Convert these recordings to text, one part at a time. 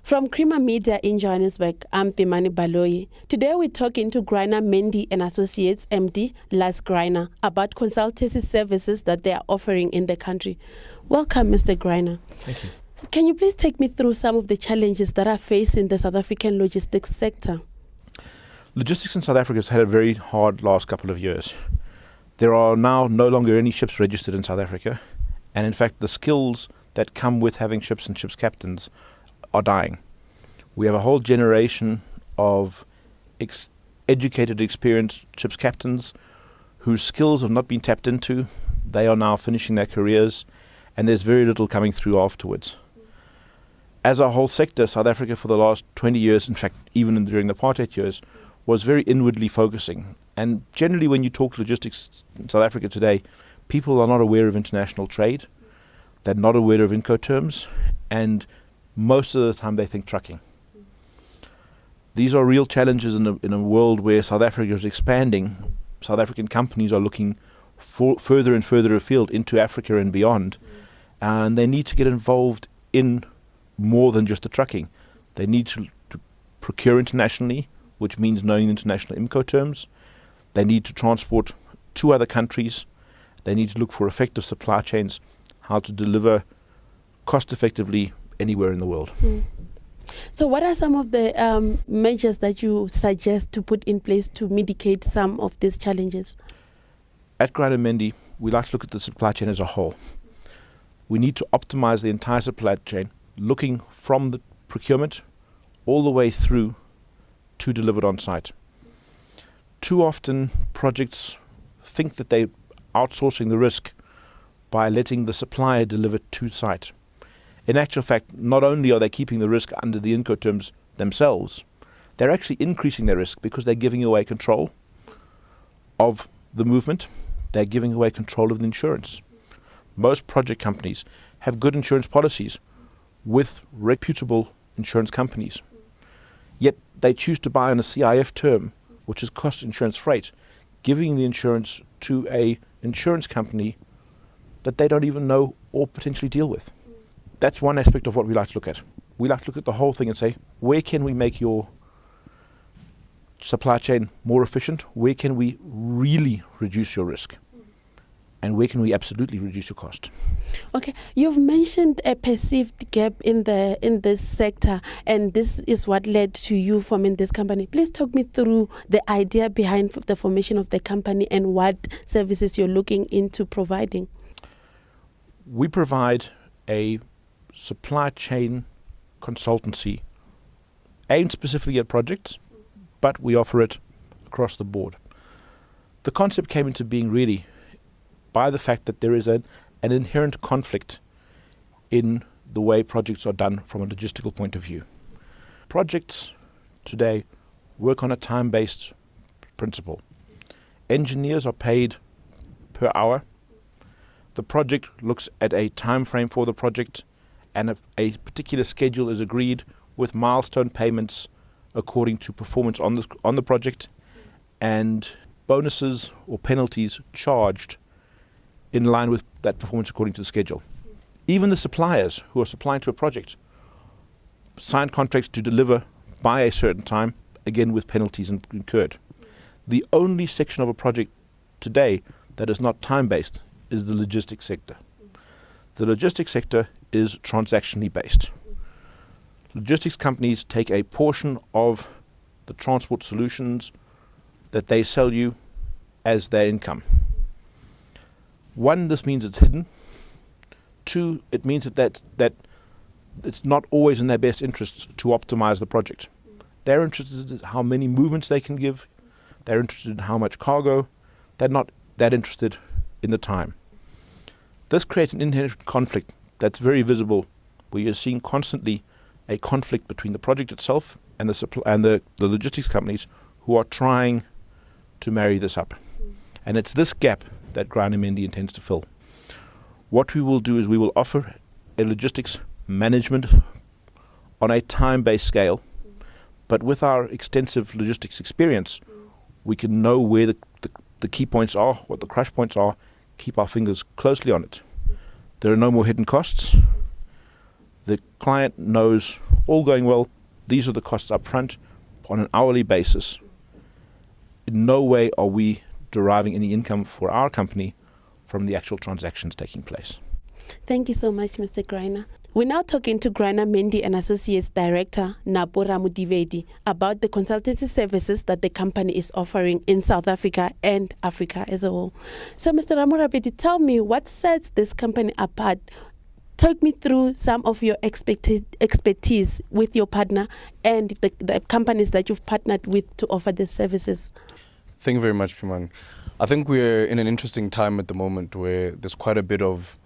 From Greiner Media in Johannesburg, I'm Pimani Baloyi. Today we're talking to Greiner Mendi Associates MD, Lars Greiner, about consultancy services that they are offering in the country. Welcome, Mr. Greiner. Thank you. Can you please take me through some of the challenges that are facing the South African logistics sector? Logistics in South Africa has had a very hard last couple of years. There are now no longer any ships registered in South Africa, and in fact the skills that come with having ships and ships captains are dying. We have a whole generation of educated, experienced ships captains whose skills have not been tapped into. They are now finishing their careers, and there's very little coming through afterwards. As a whole sector, South Africa for the last 20 years, in fact even during the apartheid years, was very inwardly focusing. And generally when you talk logistics in South Africa today, people are not aware of international trade, they're not aware of Incoterms, and most of the time they think trucking. These are real challenges in a world where South Africa is expanding. South African companies are looking further and further afield into Africa and beyond, and they need to get involved in more than just the trucking. They need to procure internationally, which means knowing international Incoterms. They need to transport to other countries. They need to look for effective supply chains, how to deliver cost effectively anywhere in the world. So what are some of the measures that you suggest to put in place to mitigate some of these challenges? At Greiner Mendi, we like to look at the supply chain as a whole. We need to optimize the entire supply chain, looking from the procurement all the way through to delivered on site. Too often projects think that they're outsourcing the risk by letting the supplier deliver to site. In actual fact, not only are they keeping the risk under the Incoterms themselves, they're actually increasing their risk because they're giving away control of the movement. They're giving away control of the insurance. Most project companies have good insurance policies with reputable insurance companies. Yet they choose to buy on a CIF term, which is cost insurance freight, giving the insurance to a insurance company that they don't even know or potentially deal with. That's one aspect of what we like to look at. We like to look at the whole thing and say, where can we make your supply chain more efficient? Where can we really reduce your risk? And where can we absolutely reduce your cost? Okay, you've mentioned a perceived gap in this sector, and this is what led to you forming this company. Please talk me through the idea behind the formation of the company and what services you're looking into providing. We provide a supply chain consultancy aimed specifically at projects, but we offer it across the board. The concept came into being really by the fact that there is an inherent conflict in the way projects are done from a logistical point of view. Projects today work on a time-based principle. Engineers are paid per hour. The project looks at a time frame for the project, and a particular schedule is agreed with milestone payments according to performance on the project, and bonuses or penalties charged in line with that performance according to the schedule. Even the suppliers who are supplying to a project sign contracts to deliver by a certain time, again with penalties incurred. The only section of a project today that is not time-based is the logistics sector. The logistics sector is transactionally based. Logistics companies take a portion of the transport solutions that they sell you as their income. One, this means it's hidden. Two, it means that it's not always in their best interests to optimize the project. They're interested in how many movements they can give. They're interested in how much cargo. They're not that interested in the time. This creates an inherent conflict that's very visible, where you're seeing constantly a conflict between the project itself and the logistics companies who are trying to marry this up. And it's this gap that Greiner Mendi intends to fill. What we will do is we will offer a logistics management on a time-based scale, but with our extensive logistics experience, we can know where the key points are, what the crush points are, keep our fingers closely on it. There are no more hidden costs. The client knows, all going well, these are the costs up front on an hourly basis. In no way are we deriving any income for our company from the actual transactions taking place. Thank you so much, Mr. Greiner. We're now talking to Greiner Mendi Associates Director, Napo Ramudivedi, about the consultancy services that the company is offering in South Africa and Africa as a whole. So, Mr. Ramudivedi, tell me what sets this company apart. Take me through some of your expertise with your partner and the companies that you've partnered with to offer the services. Thank you very much, Piman. I think we're in an interesting time at the moment where there's quite a bit of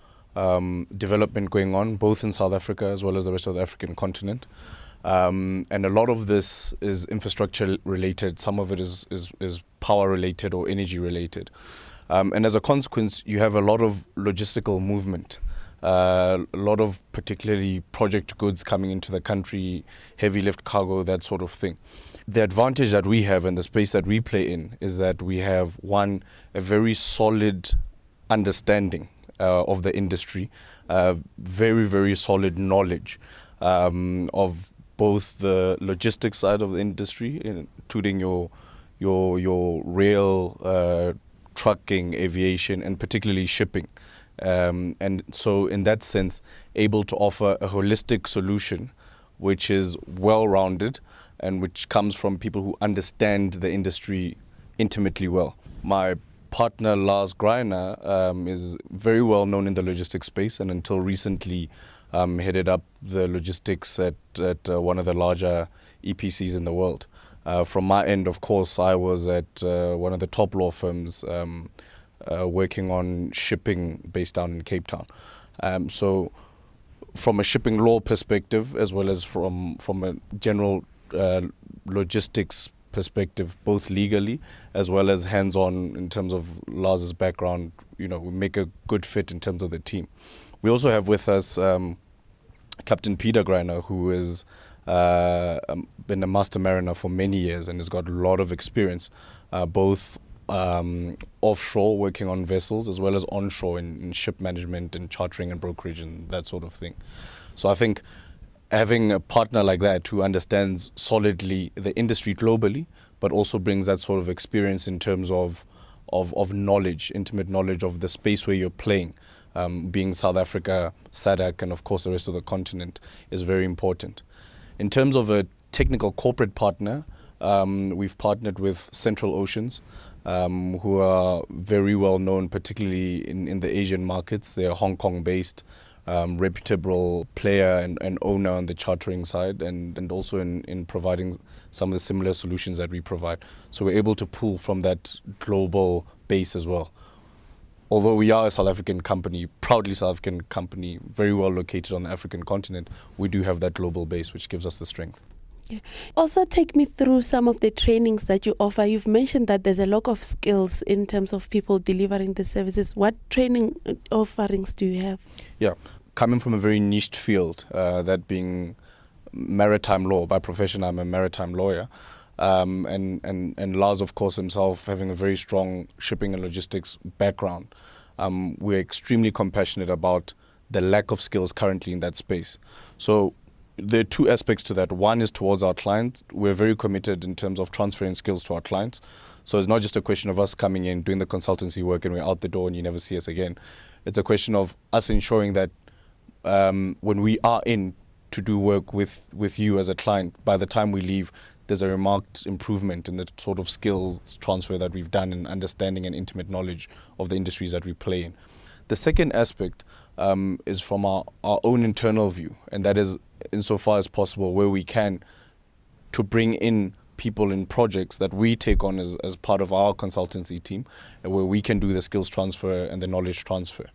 development going on, both in South Africa as well as the rest of the African continent. And a lot of this is infrastructure related. Some of it is power related or energy related. And as a consequence, you have a lot of logistical movement. A lot of particularly project goods coming into the country, heavy lift cargo, that sort of thing. The advantage that we have and the space that we play in is that we have, one, a very solid understanding of the industry, very, very solid knowledge of both the logistics side of the industry, including your rail, trucking, aviation, and particularly shipping. And so in that sense, able to offer a holistic solution which is well-rounded and which comes from people who understand the industry intimately well. My partner, Lars Greiner, is very well known in the logistics space, and until recently headed up the logistics at one of the larger EPCs in the world. From my end, of course, I was at one of the top law firms working on shipping based down in Cape Town. So from a shipping law perspective, as well as from a general logistics perspective, both legally as well as hands-on in terms of Lars's background, we make a good fit in terms of the team. We also have with us Captain Peter Greiner, who has been a master mariner for many years and has got a lot of experience, both offshore working on vessels as well as onshore in ship management and chartering and brokerage and that sort of thing. So I think having a partner like that who understands solidly the industry globally, but also brings that sort of experience in terms of knowledge, intimate knowledge of the space where you're playing, being South Africa, SADC, and of course the rest of the continent, is very important. In terms of a technical corporate partner, we've partnered with Central Oceans, who are very well known, particularly in the Asian markets. They're Hong Kong based, reputable player and owner on the chartering side, and also in providing some of the similar solutions that we provide. So we're able to pull from that global base as well. Although we are a South African company, proudly South African company, very well located on the African continent, we do have that global base, which gives us the strength. Yeah. Also, take me through some of the trainings that you offer. You've mentioned that there's a lot of skills in terms of people delivering the services. What training offerings do you have? Yeah, coming from a very niched field, that being maritime law. By profession, I'm a maritime lawyer. And Lars, of course, himself having a very strong shipping and logistics background. We're extremely compassionate about the lack of skills currently in that space. So there are two aspects to that. One is towards our clients. We're very committed in terms of transferring skills to our clients. So it's not just a question of us coming in, doing the consultancy work, and we're out the door and you never see us again. It's a question of us ensuring that when we are in to do work with you as a client, by the time we leave, there's a remarked improvement in the sort of skills transfer that we've done in understanding and intimate knowledge of the industries that we play in. The second aspect is from our own internal view, and that is insofar as possible where we can to bring in people in projects that we take on as part of our consultancy team, and where we can do the skills transfer and the knowledge transfer.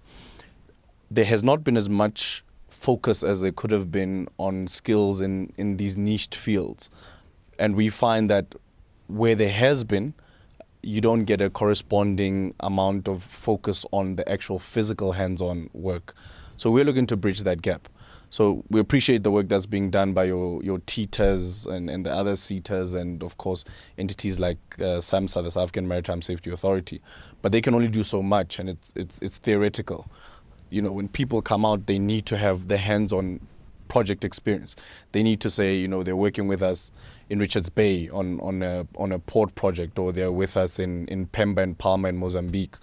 There has not been as much focus as there could have been on skills in these niched fields. And we find that where there has been, you don't get a corresponding amount of focus on the actual physical hands-on work. So we're looking to bridge that gap. So we appreciate the work that's being done by your TTAs and the other CTAs, and of course entities like SAMSA, the South African Maritime Safety Authority. But they can only do so much, and it's theoretical. When people come out, they need to have the hands-on project experience. They need to say, you know, they're working with us in Richards Bay on a port project, or they're with us in Pemba and Palma in Mozambique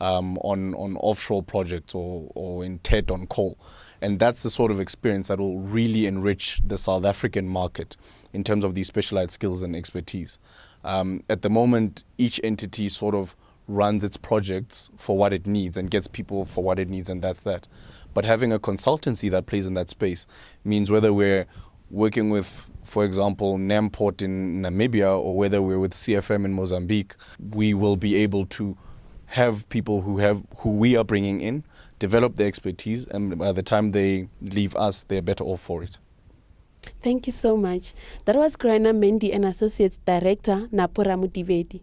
on offshore projects, or in TET on coal. And that's the sort of experience that will really enrich the South African market in terms of these specialized skills and expertise. At the moment, each entity sort of runs its projects for what it needs and gets people for what it needs, and that's that. But having a consultancy that plays in that space means whether we're working with, for example, Namport in Namibia, or whether we're with CFM in Mozambique, we will be able to have people who we are bringing in, develop their expertise, and by the time they leave us, they're better off for it. Thank you so much. That was Greiner Mendi Associates Director, Napora Mutivedi.